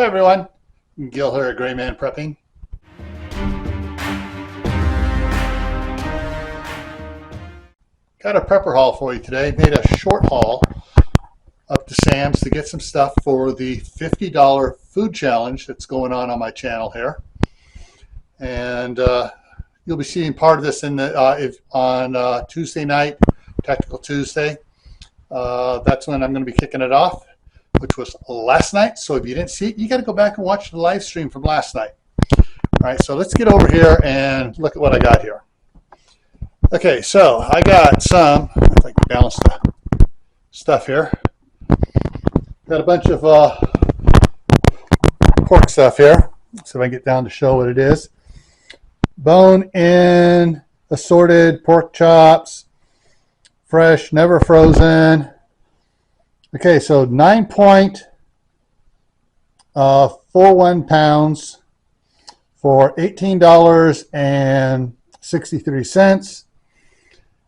Hey everyone, Gil here at Gray Man Prepping. Got a prepper haul for you today. Made a short haul up to Sam's to get some stuff for the $50 food challenge that's going on my channel here. And you'll be seeing part of this in the, on Tuesday night, Tactical Tuesday. That's when I'm going to be kicking it off, which was last night. So if you didn't see it, you got to go back and watch the live stream from last night. All right, so let's get over here and look at what I got here. Okay, so I got some, if I can balance the stuff here. Got a bunch of pork stuff here. So if I get down to show what it is. Bone-in assorted pork chops, fresh, never frozen. Okay, so 9.41 pounds for $18.63.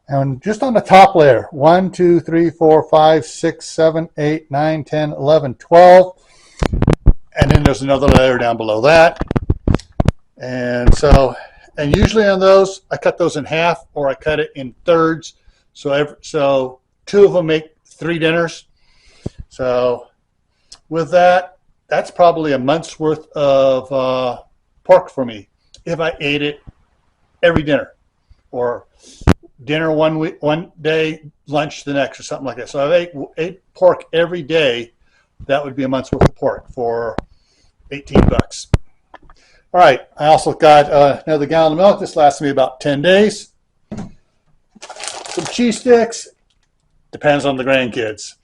And just on the top layer, 1, 2, 3, 4, 5, 6, 7, 8, 9, 10, 11, 12. And then there's another layer down below that. And so, and usually on those, I cut those in half or I cut it in thirds. So two of them make 3 dinners. So with that, that's probably a month's worth of pork for me if I ate it every dinner, or dinner one day, lunch the next, or something like that. So if I ate pork every day, that would be a month's worth of pork for 18 bucks. All right, I also got another gallon of milk. This lasts me about 10 days. Some cheese sticks, depends on the grandkids.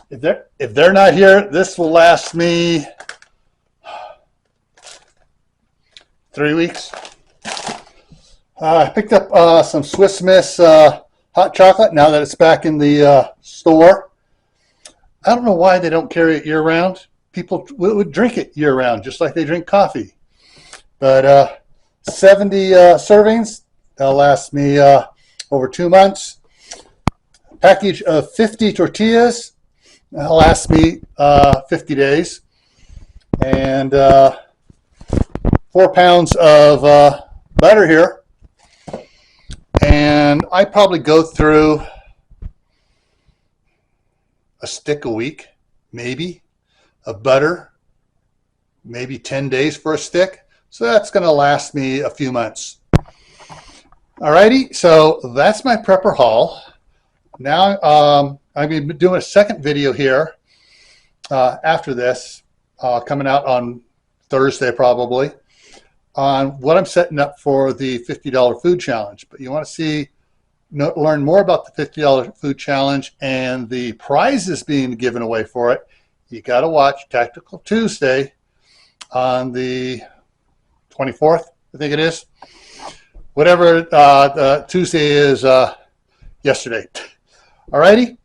If they're not here, this will last me 3 weeks. I picked up some Swiss Miss hot chocolate now that it's back in the store. I don't know why they don't carry it year-round. People would drink it year-round, just like they drink coffee. But 70 servings, that'll last me over 2 months. Package of 50 tortillas, that'll last me 50 days. And 4 pounds of butter here. And I probably go through a stick a week, maybe, of butter, maybe 10 days for a stick. So that's going to last me a few months. Alrighty, so that's my prepper haul. Now I'm going to be doing a second video here after this, coming out on Thursday probably, on what I'm setting up for the $50 food challenge. But you want to learn more about the $50 food challenge and the prizes being given away for it, you got to watch Tactical Tuesday on the 24th, I think it is. Whatever Tuesday is yesterday. Alrighty?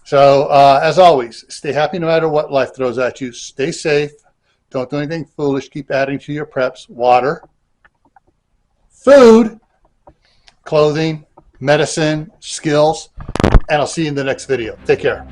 So as always, stay happy no matter what life throws at you. Stay safe. Don't do anything foolish. Keep adding to your preps. Water, food, clothing, medicine, skills, and I'll see you in the next video. Take care.